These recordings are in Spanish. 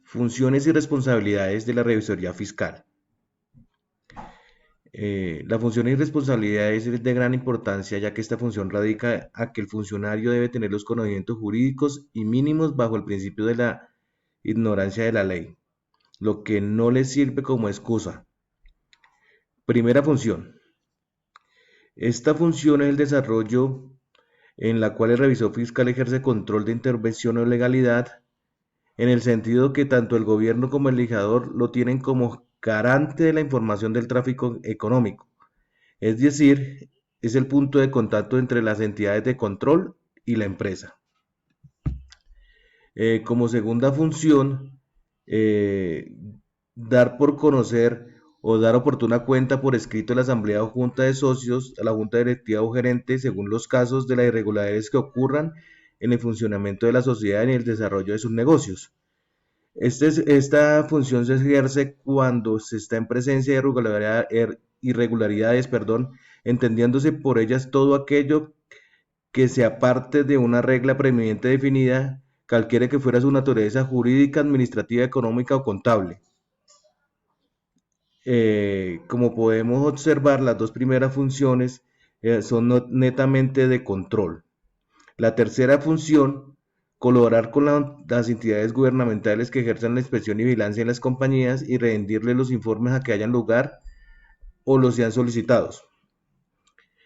Funciones y responsabilidades de la revisoría fiscal. La función y responsabilidades es de gran importancia, ya que esta función radica a que el funcionario debe tener los conocimientos jurídicos y mínimos bajo el principio de la ignorancia de la ley, lo que no le sirve como excusa. Primera función. Esta función es el desarrollo en la cual el revisor fiscal ejerce control de intervención o legalidad, en el sentido que tanto el gobierno como el legislador lo tienen como garante de la información del tráfico económico. Es decir, es el punto de contacto entre las entidades de control y la empresa. Como segunda función, eh, dar por conocer o dar oportuna cuenta por escrito a la asamblea o junta de socios, a la junta directiva o gerente, según los casos de las irregularidades que ocurran en el funcionamiento de la sociedad y en el desarrollo de sus negocios. Esta función se ejerce cuando se está en presencia de irregularidades, entendiéndose por ellas todo aquello que se aparte de una regla previamente definida, cualquiera que fuera su naturaleza jurídica, administrativa, económica o contable. Como podemos observar, las dos primeras funciones son netamente de control. La tercera función, colaborar con las entidades gubernamentales que ejerzan la inspección y vigilancia en las compañías y rendirle los informes a que hayan lugar o los sean solicitados.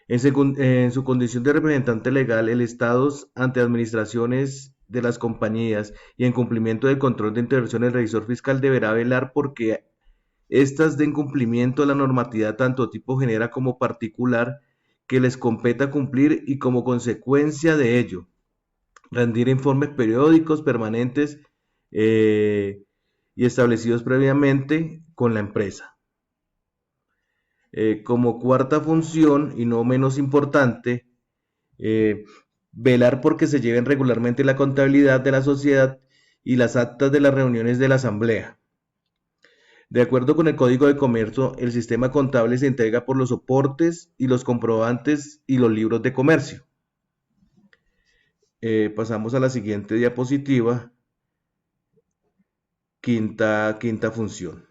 En su condición de representante legal, el Estado ante administraciones de las compañías y en cumplimiento del control de intervención, el revisor fiscal deberá velar porque éstas den cumplimiento a la normatividad tanto tipo general como particular que les competa cumplir y como consecuencia de ello rendir informes periódicos permanentes y establecidos previamente con la empresa. Como cuarta función, y no menos importante, eh, velar porque se lleven regularmente la contabilidad de la sociedad y las actas de las reuniones de la asamblea. De acuerdo con el Código de Comercio, el sistema contable se entrega por los soportes y los comprobantes y los libros de comercio. Pasamos a la siguiente diapositiva. Quinta función.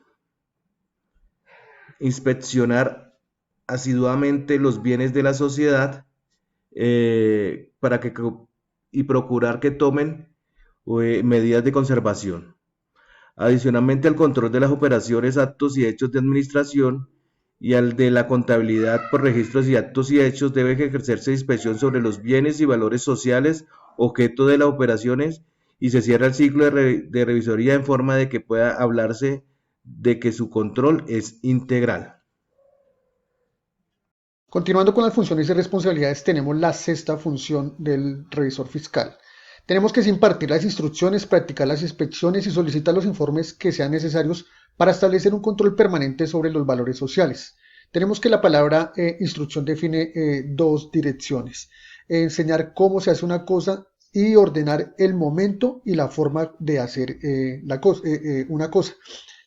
Inspeccionar asiduamente los bienes de la sociedad para que y procurar que tomen medidas de conservación. Adicionalmente al control de las operaciones, actos y hechos de administración y al de la contabilidad por registros y actos y hechos, debe ejercerse inspección sobre los bienes y valores sociales objeto de las operaciones y se cierra el ciclo de revisoría en forma de que pueda hablarse de que su control es integral. Continuando con las funciones y responsabilidades, tenemos la sexta función del revisor fiscal. Tenemos que impartir las instrucciones, practicar las inspecciones y solicitar los informes que sean necesarios para establecer un control permanente sobre los valores sociales. Tenemos que la palabra instrucción define dos direcciones. Enseñar cómo se hace una cosa y ordenar el momento y la forma de hacer una cosa.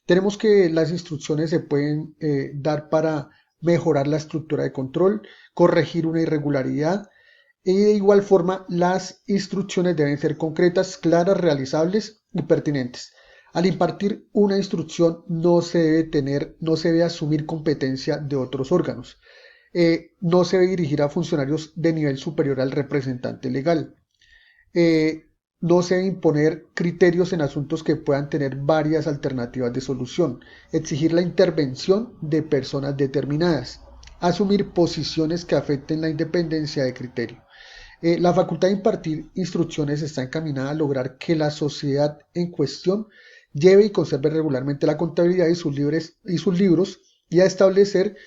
Tenemos que las instrucciones se pueden dar para mejorar la estructura de control, corregir una irregularidad y de igual forma las instrucciones deben ser concretas, claras, realizables y pertinentes. Al impartir una instrucción no se debe asumir competencia de otros órganos. No se debe dirigir a funcionarios de nivel superior al representante legal. No se debe imponer criterios en asuntos que puedan tener varias alternativas de solución, exigir la intervención de personas determinadas, asumir posiciones que afecten la independencia de criterio. La facultad de impartir instrucciones está encaminada a lograr que la sociedad en cuestión lleve y conserve regularmente la contabilidad y sus libros y a establecer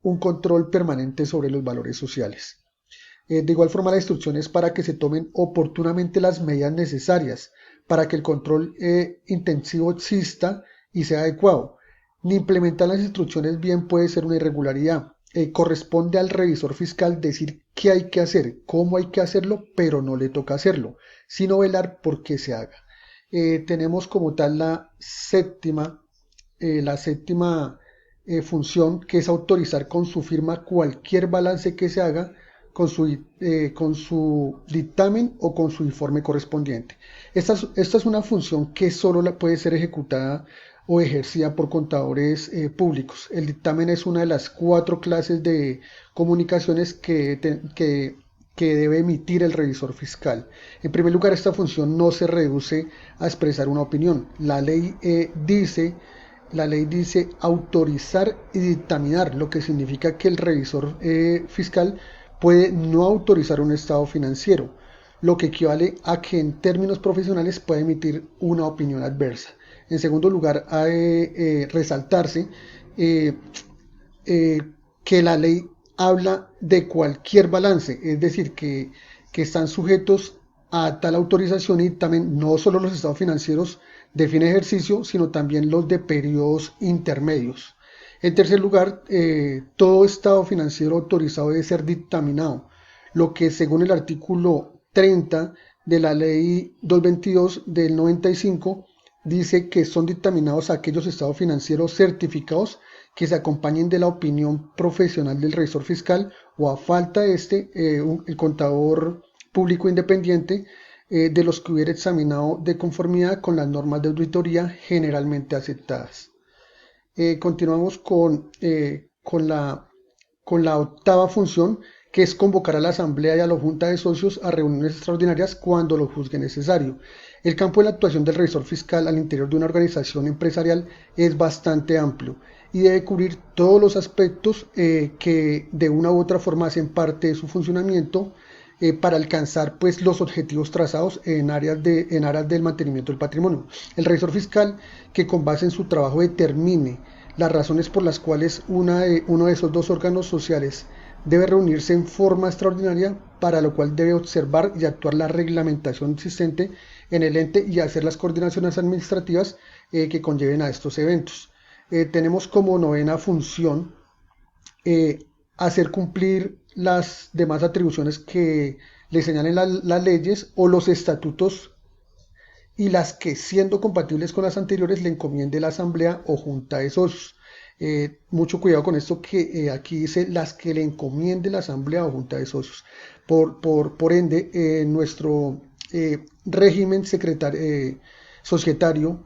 un control permanente sobre los valores sociales. De igual forma, la instrucción es para que se tomen oportunamente las medidas necesarias para que el control intensivo exista y sea adecuado. Ni implementar las instrucciones bien puede ser una irregularidad. Corresponde al revisor fiscal decir qué hay que hacer, cómo hay que hacerlo, pero no le toca hacerlo, sino velar por qué se haga. Tenemos como tal la séptima función, que es autorizar con su firma cualquier balance que se haga con su dictamen o con su informe correspondiente. Esta es una función que solo puede ser ejecutada o ejercida por contadores públicos. El dictamen es una de las 4 clases de comunicaciones que debe emitir el revisor fiscal. En primer lugar, esta función no se reduce a expresar una opinión. La ley dice autorizar y dictaminar, lo que significa que el revisor fiscal puede no autorizar un estado financiero, lo que equivale a que en términos profesionales puede emitir una opinión adversa. En segundo lugar, ha de resaltarse eh, eh, que la ley habla de cualquier balance, es decir, que están sujetos a tal autorización y también no solo los estados financieros de fin de ejercicio, sino también los de periodos intermedios. En tercer lugar, todo estado financiero autorizado debe ser dictaminado, lo que según el artículo 30 de la ley 222 del 95 dice que son dictaminados aquellos estados financieros certificados que se acompañen de la opinión profesional del revisor fiscal o a falta de el contador público independiente de los que hubiera examinado de conformidad con las normas de auditoría generalmente aceptadas. Continuamos con la octava función, que es convocar a la asamblea y a la junta de socios a reuniones extraordinarias cuando lo juzgue necesario. El campo de la actuación del revisor fiscal al interior de una organización empresarial es bastante amplio y debe cubrir todos los aspectos que de una u otra forma hacen parte de su funcionamiento para alcanzar pues los objetivos trazados en aras del mantenimiento del patrimonio. El revisor fiscal, que con base en su trabajo determine las razones por las cuales uno de esos dos órganos sociales debe reunirse en forma extraordinaria, para lo cual debe observar y actuar la reglamentación existente en el ente y hacer las coordinaciones administrativas que conlleven a estos eventos. Tenemos como novena función hacer cumplir las demás atribuciones que le señalen las leyes o los estatutos, y las que, siendo compatibles con las anteriores, le encomiende la asamblea o junta de socios. Mucho cuidado con esto, que aquí dice las que le encomiende la asamblea o junta de socios. Por ende, nuestro régimen societario,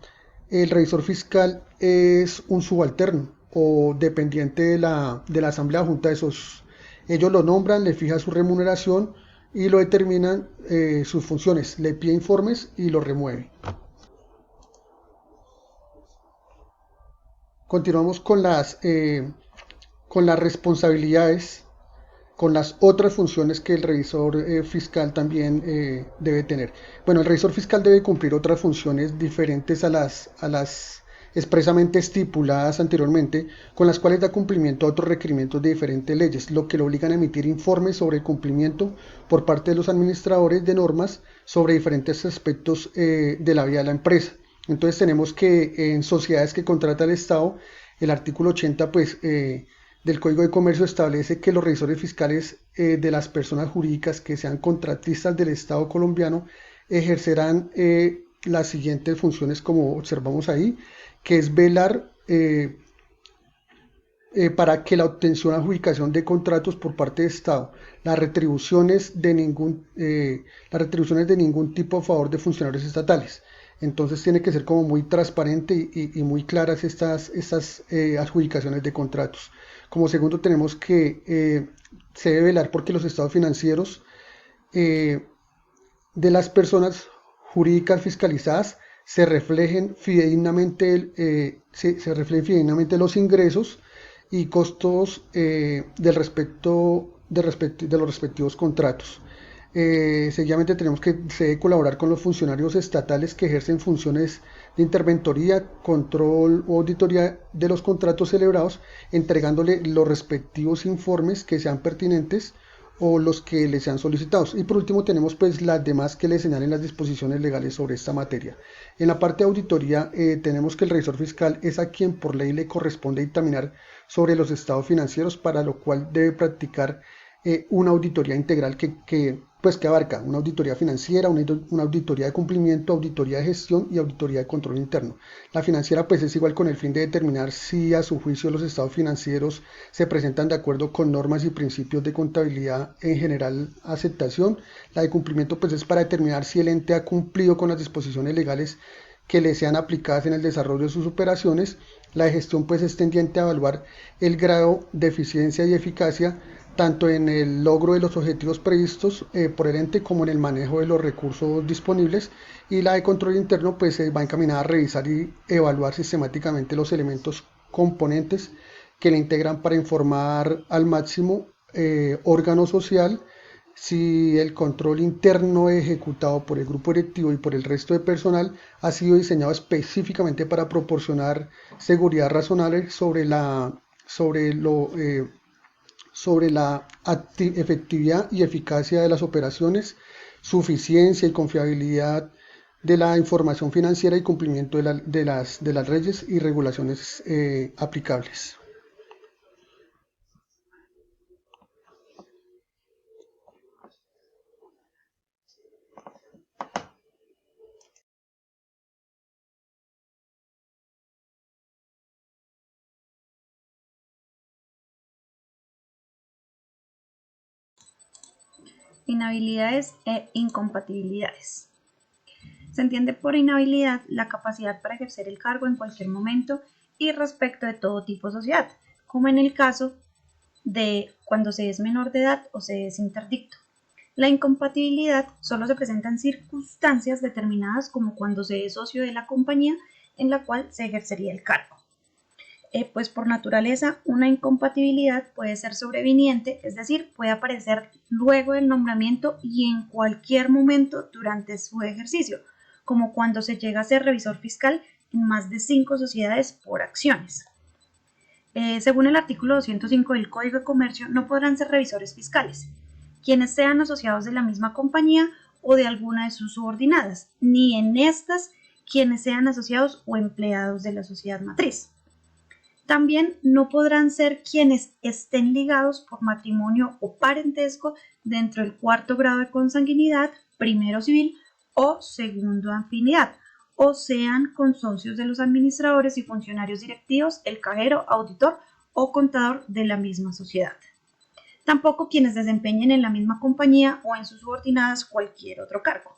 el revisor fiscal es un subalterno o dependiente de la asamblea o junta de socios. Ellos lo nombran, le fijan su remuneración y lo determinan sus funciones, le pide informes y lo remueve. Continuamos con las responsabilidades, con las otras funciones que el revisor fiscal también debe tener. Bueno, el revisor fiscal debe cumplir otras funciones diferentes a las expresamente estipuladas anteriormente, con las cuales da cumplimiento a otros requerimientos de diferentes leyes, lo que lo obligan a emitir informes sobre el cumplimiento por parte de los administradores de normas sobre diferentes aspectos de la vida de la empresa. Entonces tenemos que en sociedades que contrata el Estado, el artículo 80 pues, del Código de Comercio establece que los revisores fiscales de las personas jurídicas que sean contratistas del Estado colombiano ejercerán las siguientes funciones, como observamos ahí, que es velar para que la obtención y adjudicación de contratos por parte del Estado, las retribuciones de ningún tipo a favor de funcionarios estatales. Entonces tiene que ser como muy transparente y muy claras estas adjudicaciones de contratos. Como segundo, tenemos que se debe velar porque los estados financieros de las personas jurídicas fiscalizadas se reflejen fidedignamente los ingresos y costos de los respectivos contratos. Seguidamente tenemos que se debe colaborar con los funcionarios estatales que ejercen funciones de interventoría, control o auditoría de los contratos celebrados, entregándole los respectivos informes que sean pertinentes o los que les sean solicitados. Y por último tenemos pues las demás que le señalen las disposiciones legales sobre esta materia. En la parte de auditoría tenemos que el revisor fiscal es a quien por ley le corresponde dictaminar sobre los estados financieros, para lo cual debe practicar una auditoría integral que pues que abarca una auditoría financiera, una auditoría de cumplimiento, auditoría de gestión y auditoría de control interno. La financiera pues es igual con el fin de determinar si a su juicio los estados financieros se presentan de acuerdo con normas y principios de contabilidad en general aceptación. La de cumplimiento pues es para determinar si el ente ha cumplido con las disposiciones legales que le sean aplicadas en el desarrollo de sus operaciones. La de gestión pues es tendiente a evaluar el grado de eficiencia y eficacia tanto en el logro de los objetivos previstos por el ente como en el manejo de los recursos disponibles, y la de control interno pues va encaminada a revisar y evaluar sistemáticamente los elementos componentes que le integran para informar al máximo órgano social si el control interno ejecutado por el grupo directivo y por el resto de personal ha sido diseñado específicamente para proporcionar seguridad razonable sobre la efectividad y eficacia de las operaciones, suficiencia y confiabilidad de la información financiera y cumplimiento de las leyes y regulaciones aplicables. Inhabilidades e incompatibilidades. Se entiende por inhabilidad la capacidad para ejercer el cargo en cualquier momento y respecto de todo tipo de sociedad, como en el caso de cuando se es menor de edad o se es interdicto. La incompatibilidad solo se presenta en circunstancias determinadas, como cuando se es socio de la compañía en la cual se ejercería el cargo. Pues por naturaleza una incompatibilidad puede ser sobreviniente, es decir, puede aparecer luego del nombramiento y en cualquier momento durante su ejercicio, como cuando se llega a ser revisor fiscal en más de 5 sociedades por acciones. Según el artículo 205 del Código de Comercio, no podrán ser revisores fiscales quienes sean asociados de la misma compañía o de alguna de sus subordinadas, ni en estas quienes sean asociados o empleados de la sociedad matriz. También no podrán ser quienes estén ligados por matrimonio o parentesco dentro del 4º grado de consanguinidad, primero civil o segundo afinidad, o sean consocios de los administradores y funcionarios directivos, el cajero, auditor o contador de la misma sociedad. Tampoco quienes desempeñen en la misma compañía o en sus subordinadas cualquier otro cargo.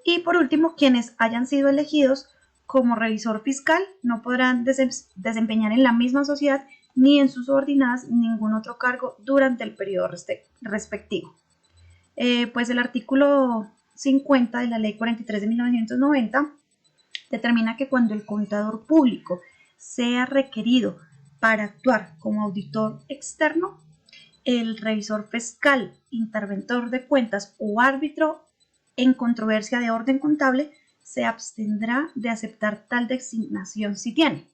Y por último, quienes hayan sido elegidos como revisor fiscal no podrán desempeñar en la misma sociedad ni en sus subordinadas ningún otro cargo durante el periodo respectivo. Pues el artículo 50 de la Ley 43 de 1990 determina que cuando el contador público sea requerido para actuar como auditor externo, el revisor fiscal, interventor de cuentas o árbitro en controversia de orden contable se abstendrá de aceptar tal designación si tiene,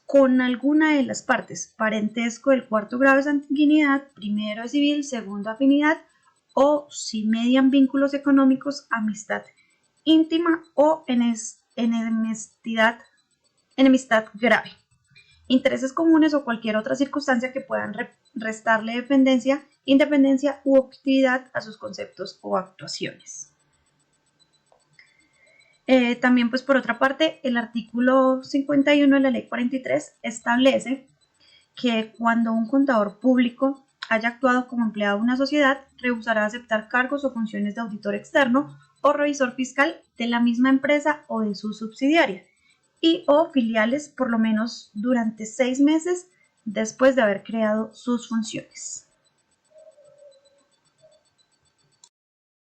con alguna de las partes, parentesco del 4º grado de sanguinidad, primero de civil, segundo afinidad, o si median vínculos económicos, amistad íntima o enemistad grave, intereses comunes o cualquier otra circunstancia que puedan restarle independencia u objetividad a sus conceptos o actuaciones. También, pues por otra parte, el artículo 51 de la Ley 43 establece que cuando un contador público haya actuado como empleado de una sociedad, rehusará aceptar cargos o funciones de auditor externo o revisor fiscal de la misma empresa o de su subsidiaria y o filiales por lo menos durante 6 meses después de haber creado sus funciones.